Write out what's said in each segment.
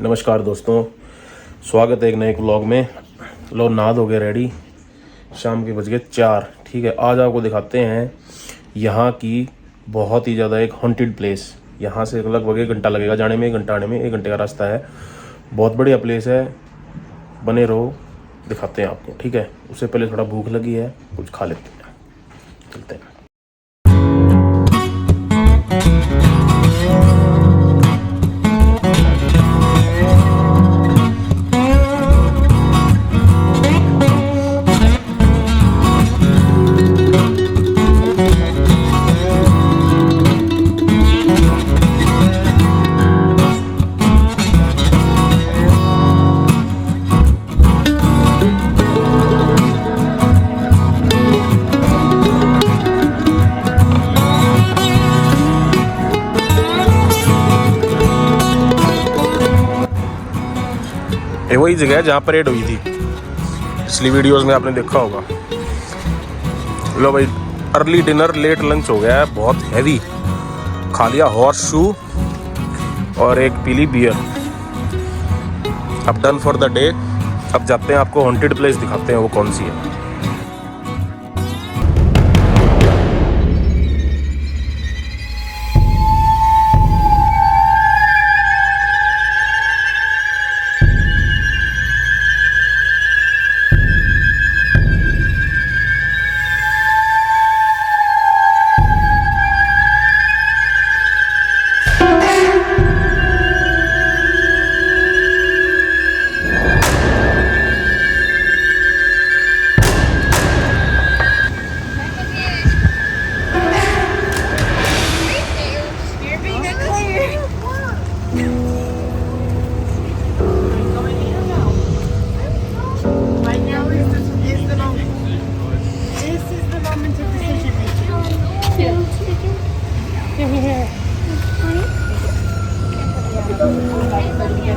नमस्कार दोस्तों, स्वागत है एक नए व्लॉग में। लो नाद हो गए रेडी, शाम के बज गए 4। ठीक है, आज आपको दिखाते हैं यहाँ की बहुत ही ज़्यादा एक हॉन्टेड प्लेस। यहाँ से लगभग 1 घंटा लगेगा जाने में, 1 घंटा आने में, 1 घंटे का रास्ता है। बहुत बढ़िया प्लेस है, बने रहो, दिखाते हैं आपको। ठीक है, उससे पहले थोड़ा भूख लगी है, कुछ खा लेते हैं, चलते हैं। ये वही जगह है जहाँ परेड हुई थी, पिछली वीडियोस में आपने देखा होगा। लो भाई, अर्ली डिनर लेट लंच हो गया है, बहुत हैवी। खा लिया हॉर्स शू और एक पीली बियर। अब डन फॉर द डे। अब जाते हैं, आपको हॉन्टेड प्लेस दिखाते हैं वो कौन सी है।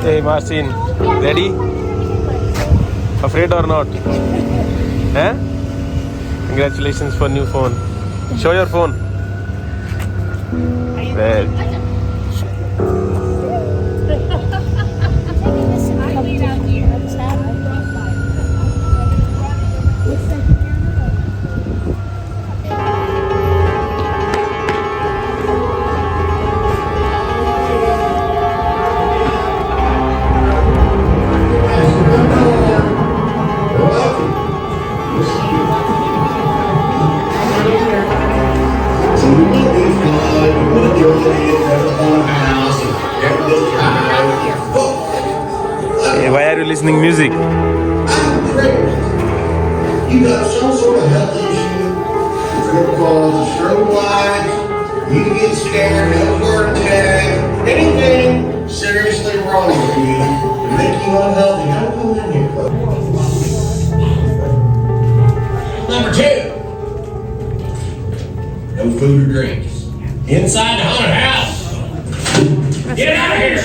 Hey Marcin, ready? Afraid or not? Eh? Congratulations for new phone. Show your phone. Well. Hey, why are you listening music? You got some sort of health issue, it's going to cause a stroke light, you get scared, have a heart attack, anything seriously wrong with you to make you unhealthy, don't come in here, folks. Number 2, no food or drinks. Inside the haunted house. Get out of here!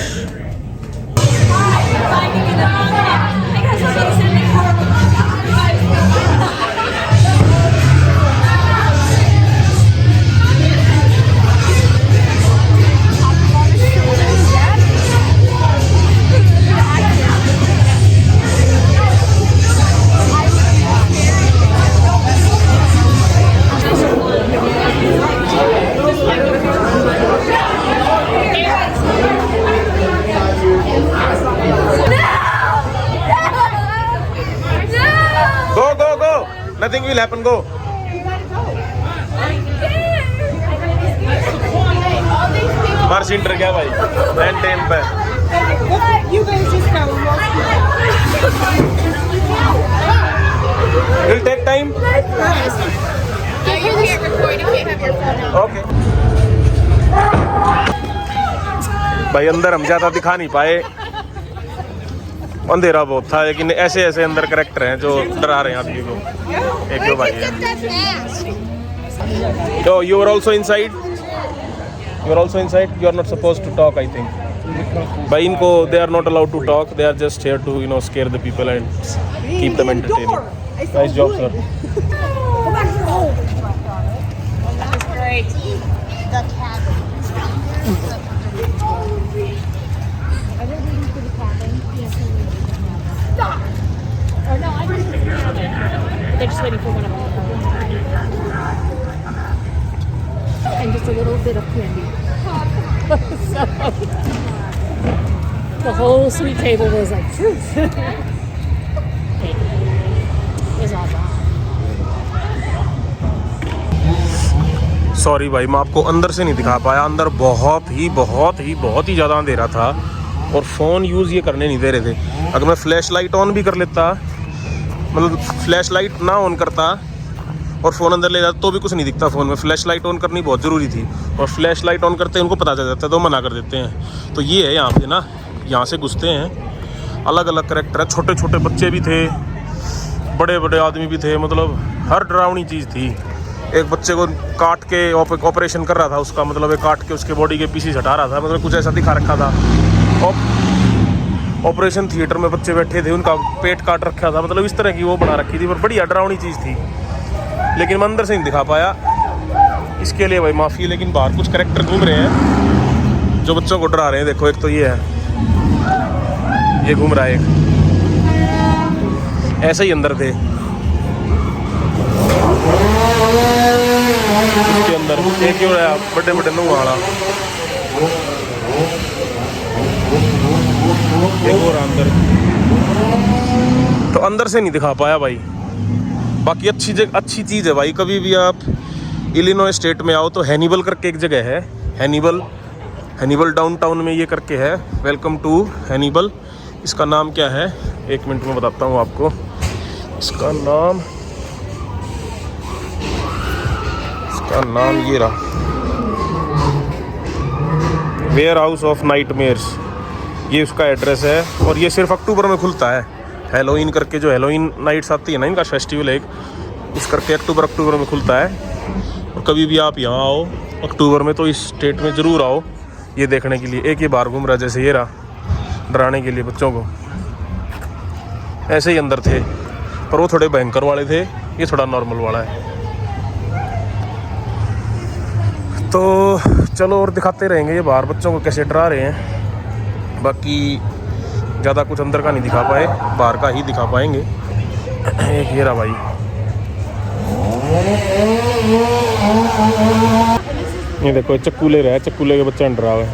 Nothing will happen, go. Marcin डर गया भाई, maintain पे. You guys just go. Will take time. No, you can't record. You can't have your phone out. Okay. भाई अंदर हम ज़्यादा दिखा नहीं पाए, अंधेरा बहुत था, लेकिन ऐसे ऐसे अंदर कैरेक्टर हैं जो डरा रहे हैं आदमी को। एक दो भाई हैं। So you are also inside? You are also inside? You are not supposed to talk, I think. By इनको they are not allowed to talk. They are just here to scare the people and keep them entertaining. Nice job, sir. That's great. The cat. The whole sweet table was like, phew. It was all gone. Sorry भाई, मैं आपको अंदर से नहीं दिखा पाया। अंदर बहुत ही ज़्यादा अंधेरा था और फ़ोन यूज़ ये करने नहीं दे रहे थे। अगर मैं फ्लैश लाइट ऑन भी कर लेता, मतलब फ्लैश लाइट ना ऑन करता और फ़ोन अंदर ले जाता तो भी कुछ नहीं दिखता फ़ोन में। फ्लैश लाइट ऑन करनी बहुत ज़रूरी थी और फ्लैश लाइट ऑन करते उनको पता चल जाता है तो मना कर देते हैं। तो ये है यहाँ पे ना, यहाँ से घुसते हैं, अलग अलग करैक्टर है। छोटे छोटे बच्चे भी थे, बड़े बड़े आदमी भी थे, मतलब हर डरावनी चीज़ थी। एक बच्चे को काट के ऑपरेशन कर रहा था उसका, मतलब एक काट के उसके बॉडी के पीसेस हटा रहा था, मतलब कुछ ऐसा दिखा रखा था। ऑपरेशन थिएटर में बच्चे बैठे थे, उनका पेट काट रखा था, मतलब इस तरह की वो बना रखी थी। पर बढ़िया डरावनी चीज़ थी, लेकिन मैं अंदर से नहीं दिखा पाया, इसके लिए भाई माफ़ी। लेकिन बाहर कुछ करैक्टर घूम रहे हैं जो बच्चों को डरा रहे हैं। देखो, एक तो ये है, ये घूम रहा है, एक ऐसे ही अंदर थे उसके अंदर। एक ही हो रहा है बड़े बड़े नुह वाला, एक और अंदर। तो अंदर से नहीं दिखा पाया भाई। बाकी अच्छी चीज़ है भाई। कभी भी आप इलिनॉय स्टेट में आओ तो हैनिबल करके एक जगह है, हैनिबल डाउनटाउन में ये करके है। Welcome to Hannibal. इसका नाम क्या है, एक मिनट में बताता हूँ आपको। इसका नाम ये रहा, वेयर हाउस ऑफ नाइटमेयर्स, ये उसका एड्रेस है। और ये सिर्फ अक्टूबर में खुलता है। हेलोइन करके जो हेलोइन नाइट्स आती है ना, इनका फेस्टिवल है एक, इस करके अक्टूबर में खुलता है। और कभी भी आप यहाँ आओ अक्टूबर में तो इस स्टेट में ज़रूर आओ ये देखने के लिए। एक ये बाहर घूम रहा, जैसे ये रहा, डराने के लिए बच्चों को। ऐसे ही अंदर थे, पर वो थोड़े भयंकर वाले थे, ये थोड़ा नॉर्मल वाला है। तो चलो और दिखाते रहेंगे ये बाहर बच्चों को कैसे डरा रहे हैं। बाकी ज़्यादा कुछ अंदर का नहीं दिखा पाए, बाहर का ही दिखा पाएंगे। एक ये रहा भाई, ये देखो चक्कू ले रहा है, चक्कू ले के बच्चा डरा हुआ है।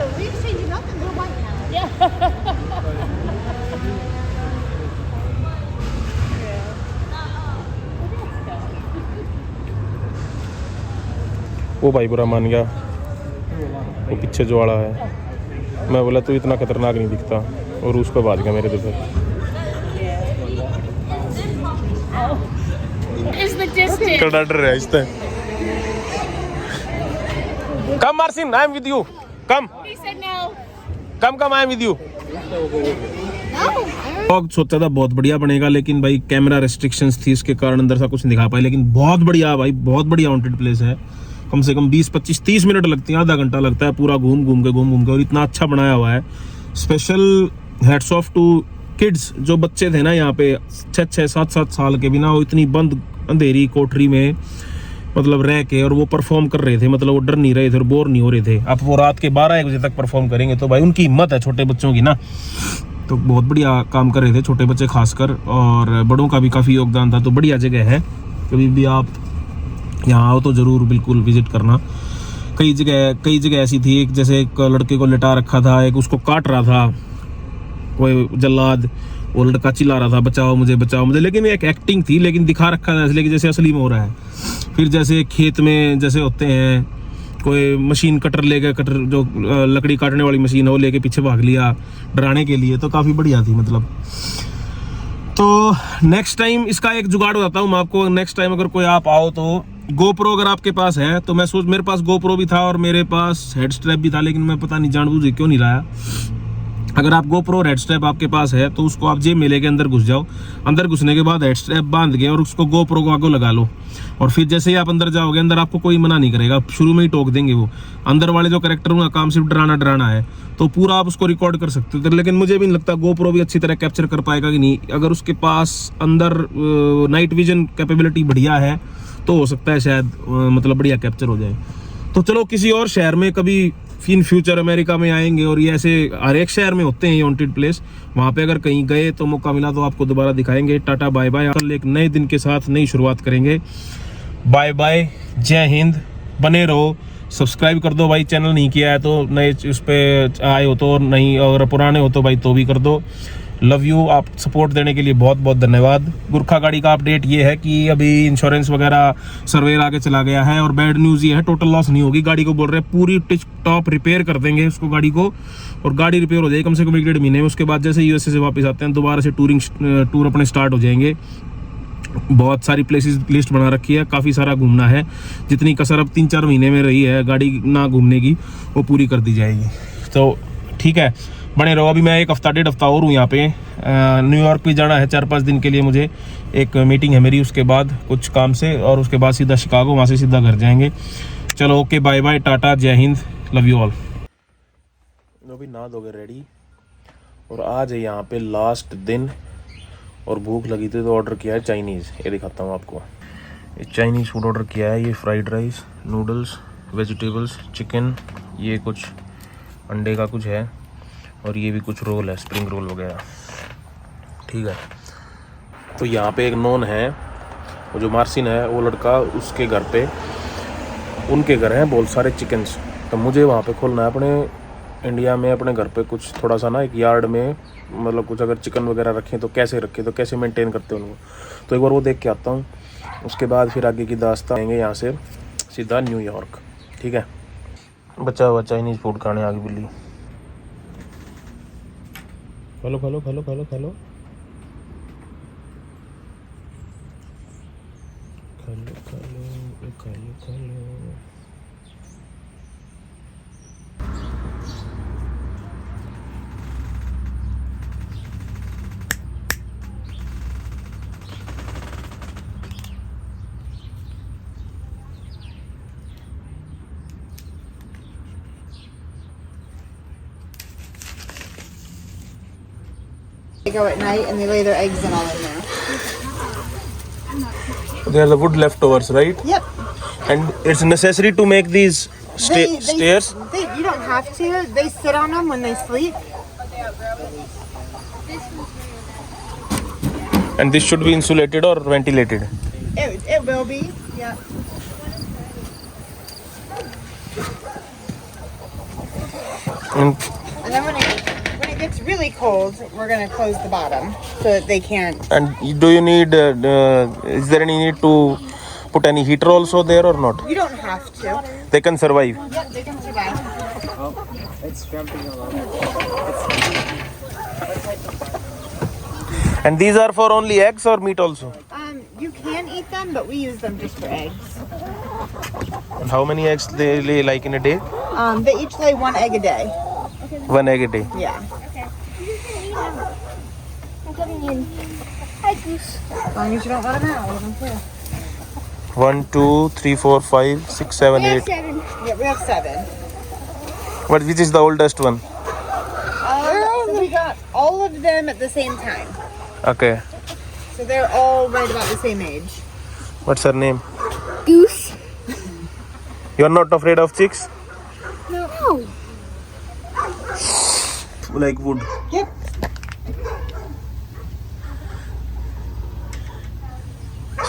वो भाई बुरा मान गया, वो पीछे जो वाला है। मैं बोला तू इतना खतरनाक नहीं दिखता, और उस पर भाग गया मेरे दिल। कड़ा डर रहा है इससे। Come Marcin, I am with you, come I am with you. सोचा था बहुत बढ़िया बनेगा, लेकिन भाई कैमरा रेस्ट्रिक्शंस थी, इसके कारण अंदर सा कुछ नहीं दिखा पाया। लेकिन बहुत बढ़िया भाई, बहुत बढ़िया हॉन्टेड प्लेस है। कम से कम 20, 25, 30 मिनट लगती हैं, आधा घंटा लगता है पूरा घूम के, और इतना अच्छा बनाया हुआ है। Special hats off to kids, जो बच्चे थे ना यहाँ पे 6, 7 साल के भी ना, वो इतनी बंद अंधेरी कोठरी में मतलब रह के और वो परफॉर्म कर रहे थे। मतलब वो डर नहीं रहे थे और बोर नहीं हो रहे थे। अब वो रात के 12-1 बजे तक परफॉर्म करेंगे तो भाई उनकी हिम्मत है छोटे बच्चों की ना। तो बहुत बढ़िया काम कर रहे थे छोटे बच्चे खासकर, और बड़ों का भी काफ़ी योगदान था। तो बढ़िया जगह है, कभी भी आप यहाँ आओ तो ज़रूर बिल्कुल विजिट करना। कई जगह ऐसी थी, एक जैसे एक लड़के को लिटा रखा था, एक उसको काट रहा था कोई जल्लाद, वो लड़का चिल्ला रहा था बचाओ मुझे, लेकिन एक एक्टिंग थी, लेकिन दिखा रखा था इसलिए कि जैसे असली में हो रहा है। फिर जैसे खेत में जैसे होते हैं, कोई मशीन कटर लेके, कटर जो लकड़ी काटने वाली मशीन है वो लेके पीछे भाग लिया डराने के लिए, तो काफ़ी बढ़िया थी मतलब। तो नेक्स्ट टाइम इसका एक जुगाड़ बताता हूँ मैं आपको। नेक्स्ट टाइम अगर कोई आप आओ तो गोप्रो अगर आपके पास है तो, मेरे पास गोप्रो भी था और मेरे पास हेड स्ट्रैप भी था, लेकिन मैं पता नहीं जानबूझ के क्यों नहीं लाया। अगर आप गोप्रो और हेड स्ट्रैप आपके पास है तो उसको आप जेब में लेके अंदर घुस जाओ। अंदर घुसने के बाद हेड स्ट्रैप बांध के और उसको गोप्रो को आगे लगा लो, और फिर जैसे ही आप अंदर जाओगे, अंदर आपको कोई मना नहीं करेगा, शुरू में ही टोक देंगे वो। अंदर वाले जो कैरेक्टर उनका काम सिर्फ डराना है, तो पूरा आप उसको रिकॉर्ड कर सकते थे। लेकिन मुझे भी नहीं लगता गोप्रो भी अच्छी तरह कैप्चर कर पाएगा कि नहीं। अगर उसके पास अंदर नाइट विजन कैपेबिलिटी बढ़िया है तो हो सकता है शायद मतलब बढ़िया कैप्चर हो जाए। तो चलो किसी और शहर में कभी इन फ्यूचर अमेरिका में आएंगे, और ये ऐसे हर एक शहर में होते हैं ये हॉन्टेड प्लेस। वहाँ पे अगर कहीं गए तो मौका मिला तो आपको दोबारा दिखाएंगे। Tata bye bye. कल एक नए दिन के साथ नई शुरुआत करेंगे। बाय बाय, जय हिंद, बने रहो सब्सक्राइब कर दो भाई, चैनल नहीं किया है तो, नए उस पर आए हो तो नहीं, और पुराने हो तो भाई तो भी कर दो। लव यू, आप सपोर्ट देने के लिए बहुत बहुत धन्यवाद। गुरखा गाड़ी का अपडेट ये है कि अभी इंश्योरेंस वगैरह सर्वेयर आगे चला गया है, और बैड न्यूज़ ये है टोटल लॉस नहीं होगी गाड़ी को, बोल रहे हैं पूरी टिच टॉप रिपेयर कर देंगे उसको गाड़ी को, और गाड़ी रिपेयर हो जाएगी कम से कम 1-1.5 महीने में। उसके बाद जैसे यूएसए से वापस आते हैं दोबारा से टूर अपने स्टार्ट हो जाएंगे। बहुत सारी प्लेसेस लिस्ट बना रखी है, काफ़ी सारा घूमना है, जितनी कसर अब 3-4 महीने में रही है गाड़ी ना घूमने की वो पूरी कर दी जाएगी। तो ठीक है, बने रहो। अभी मैं 1-1.5 हफ्ता और हूँ यहाँ पे, न्यूयॉर्क भी जाना है 4-5 दिन के लिए, मुझे एक मीटिंग है मेरी, उसके बाद कुछ काम से, और उसके बाद सीधा शिकागो, वहाँ से सीधा घर जाएंगे। चलो ओके, बाय बाय, टाटा, जय हिंद, लव यू ऑल। अभी नहा धोगे रेडी, और आज है यहाँ पे लास्ट दिन, और भूख लगी थी तो ऑर्डर किया है चाइनीज़। ये दिखाता हूँ आपको, ये चाइनीज़ फूड ऑर्डर किया है। ये fried rice, noodles, vegetables, chicken, ये कुछ अंडे का कुछ है, और ये भी कुछ रोल है, स्प्रिंग रोल वगैरह। ठीक है, तो यहाँ पे एक नॉन है, वो जो मार्सिन है वो लड़का, उसके घर पे, उनके घर हैं बहुत सारे चिकन्स। तो मुझे वहाँ पे खोलना है अपने इंडिया में, अपने घर पे कुछ थोड़ा सा ना, एक यार्ड में, मतलब कुछ अगर चिकन वगैरह रखें तो कैसे रखें, तो कैसे मेंटेन करते हैं उनको, तो एक बार वो देख के आता हूँ। उसके बाद फिर आगे की दास्तान आएंगे यहाँ से सीधा न्यूयॉर्क। ठीक है, बचा हुआ चाइनीज़ फूड खाने आगे बिल्ली। खा लो खा लो खा लो खा लो खा लो खा लो खा लो खा लो खा लो। They go at night and they lay their eggs and all in there. They are the wood leftovers, right? Yep. And it's necessary to make these stairs. You don't have to. They sit on them when they sleep. And this should be insulated or ventilated. It will be. Yeah. And And then when it gets really cold, we're gonna close the bottom so that they can't. And do you need? Is there any need to put any heater also there or not? You don't have to. They can survive. Yep, they can survive. And these are for only eggs or meat also? You can eat them, but we use them just for eggs. And how many eggs they lay like in a day? They each lay 1 egg a day. 1 egg a day. Yeah. I'm coming in. Hi, Goose. As long as you don't let them out, let them clear. 1, 2, 3, 4, 5, 6, 7, 8. 7. Yeah, we have 7. But which is the oldest one? So we got all of them at the same time. Okay. So they're all right about the same age. What's her name? Goose. You're not afraid of chicks? No. Like wood. Yep.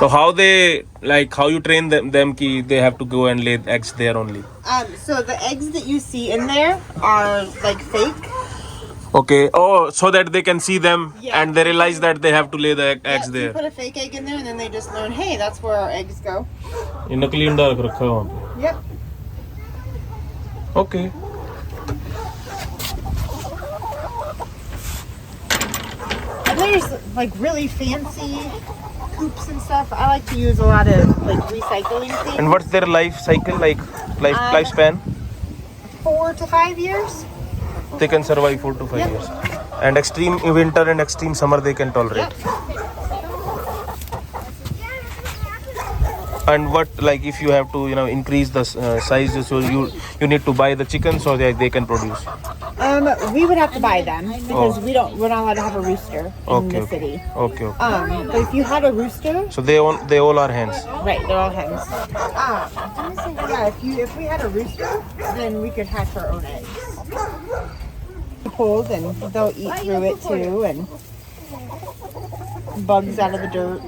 So how you train them ki they have to go and lay eggs there only? So the eggs that you see in there are like fake. Okay. Oh, so that they can see them Yeah. and they realize that they have to lay the eggs You there. put a fake egg in there and then they just learn, hey, that's where our eggs go. ये नकली अंडा रख रखा है वहाँ पे. Yep. Okay. And there's like really fancy coops and stuff. I like to use a lot of like recycling things. And what's their life cycle like? Lifespan? 4 to 5 years. They can survive 4 to 5 Yep. years. And extreme winter and extreme summer they can tolerate. Yep. And what, like, if you have to, increase the size, so you need to buy the chicken so that they can produce. We would have to buy them because we're not allowed to have a rooster in the city. Okay. But if you had a rooster, So they all are hens. right, they're all hens. Yeah, if we had a rooster, then we could hatch our own eggs. Cold and they'll eat through it too, and bugs out of the dirt.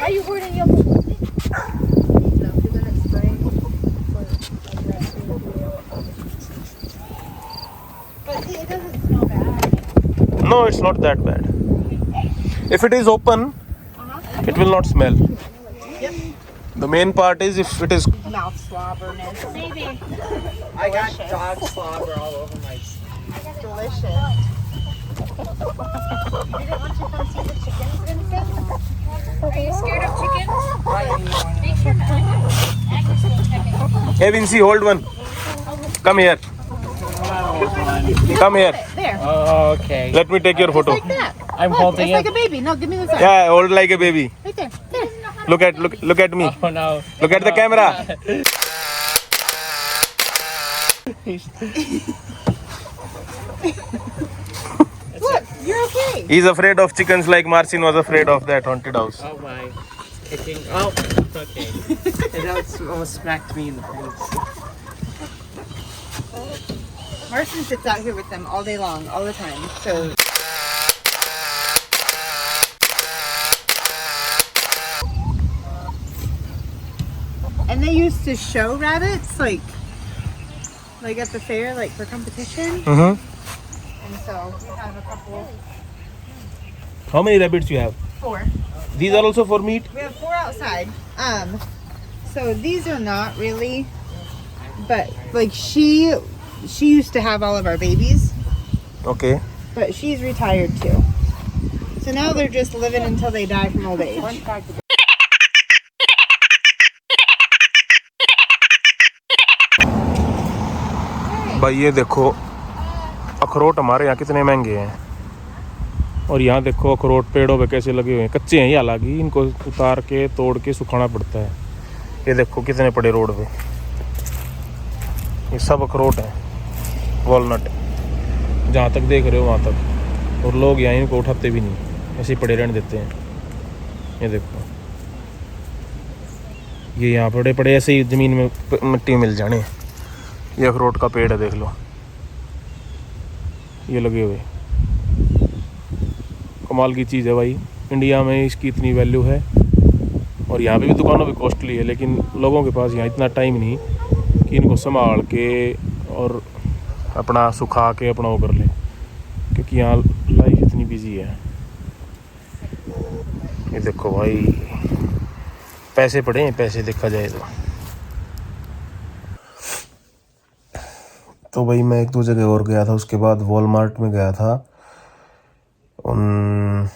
Are you holding your But see, it doesn't smell bad. No, it's not that bad. If it is open, it will not smell. Yep. The main part is if it is. Mouth slobberness. Maybe. I got dog slobber all over my. Delicious. You didn't want to come see the chickens, Vincent? Are you scared of chickens? Make sure Agnes will check it. Hey Vinci, hold one. Come here. Come here. There. Oh, okay. Let me take your photo. Like that. I'm Look, holding it's it. like a baby. No, give me the side. Yeah, hold like a baby. Right there. There. Look at me. Oh no. Look at the camera. Look, you're okay. He's afraid of chickens like Marcin was afraid of that haunted house. Oh my. Kicking. Oh, okay. It almost smacked me in the face. Marcin sits out here with them all day long, all the time. So. And they used to show rabbits, like at the fair, like for competition. Mm-hmm. And so we have a couple. How many rabbits you have? 4. These are also for meat? We have 4 outside. So these are not really, but like she used to have all of our babies, Okay. but she's retired too. So now they're just living until they die from old age. भाई ये देखो अखरोट हमारे यहाँ कितने महंगे हैं और यहाँ देखो अखरोट पेड़ों पे कैसे लगे हुए हैं। कच्चे हैं ये, हालांकि इनको उतार के तोड़ के सुखाना पड़ता है। ये देखो कितने पड़े रोड पे, ये सब अखरोट हैं, वॉलनट, जहाँ तक देख रहे हो वहाँ तक। और लोग यहाँ इनको उठाते भी नहीं, ऐसे ही पड़े रहने देते हैं। ये देखो ये यहाँ पड़े पड़े ऐसे ही ज़मीन में मिट्टी मिल जाने। ये अखरोट का पेड़ है, देख लो ये लगे हुए। कमाल की चीज़ है भाई, इंडिया में इसकी इतनी वैल्यू है और यहाँ पे भी दुकानों पे कॉस्टली है, लेकिन लोगों के पास यहाँ इतना टाइम नहीं कि इनको संभाल के और अपना सुखा के अपना वो कर ले, क्योंकि यहाँ लाइफ इतनी बिजी है। ये देखो भाई पैसे पड़े हैं, पैसे देखा जाए तो भाई मैं 1-2 जगह और गया था, उसके बाद वॉलमार्ट में गया था उन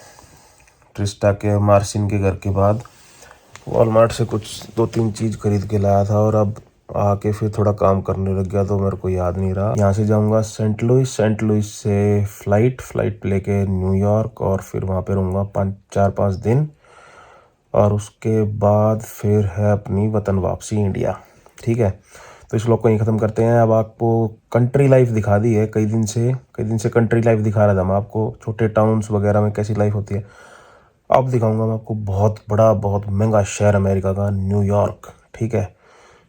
ट्रिस्टा के मार्सिन के घर के बाद। वॉलमार्ट से कुछ 2-3 चीज़ खरीद के लाया था और अब आके फिर थोड़ा काम करने लग गया, तो मेरे को याद नहीं रहा। यहाँ से जाऊँगा सेंट लुइस से फ़्लाइट लेके न्यूयॉर्क और फिर वहाँ पे रहूँगा 4-5 दिन और उसके बाद फिर है अपनी वतन वापसी इंडिया। ठीक है, तो इस व्लॉग को यहीं ख़त्म करते हैं। अब आपको कंट्री लाइफ दिखा दी है, कई दिन से कंट्री लाइफ दिखा रहा था मैं आपको, छोटे टाउन्स वगैरह में कैसी लाइफ होती है। अब दिखाऊंगा मैं आपको बहुत बड़ा बहुत महंगा शहर अमेरिका का, न्यूयॉर्क। ठीक है,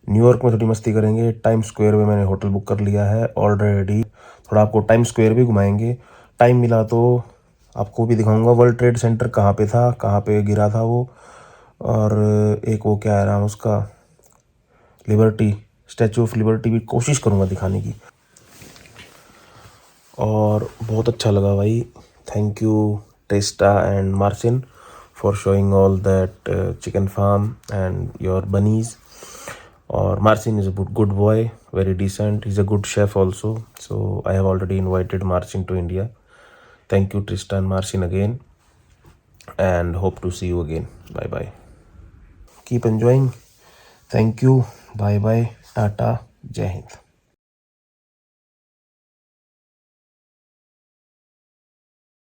न्यूयॉर्क में थोड़ी मस्ती करेंगे। टाइम स्क्वायर में मैंने होटल बुक कर लिया है ऑलरेडी, थोड़ा आपको टाइम स्क्वायर भी घुमाएंगे। टाइम मिला तो आपको भी दिखाऊँगा वर्ल्ड ट्रेड सेंटर कहाँ पे था, कहाँ पे गिरा था वो, और एक वो क्या है नाम उसका, लिबर्टी, स्टैचू ऑफ लिबर्टी भी कोशिश करूँगा दिखाने की। और बहुत अच्छा लगा भाई, thank you Trista and Marcin for showing all that chicken farm and your bunnies. और Marcin is a good boy, very decent. He's a good chef also. So I have already invited Marcin to India. Thank you Trista and Marcin again, and hope to see you again. Bye bye. Keep enjoying. Thank you. Bye bye. Tata. Jai Hind.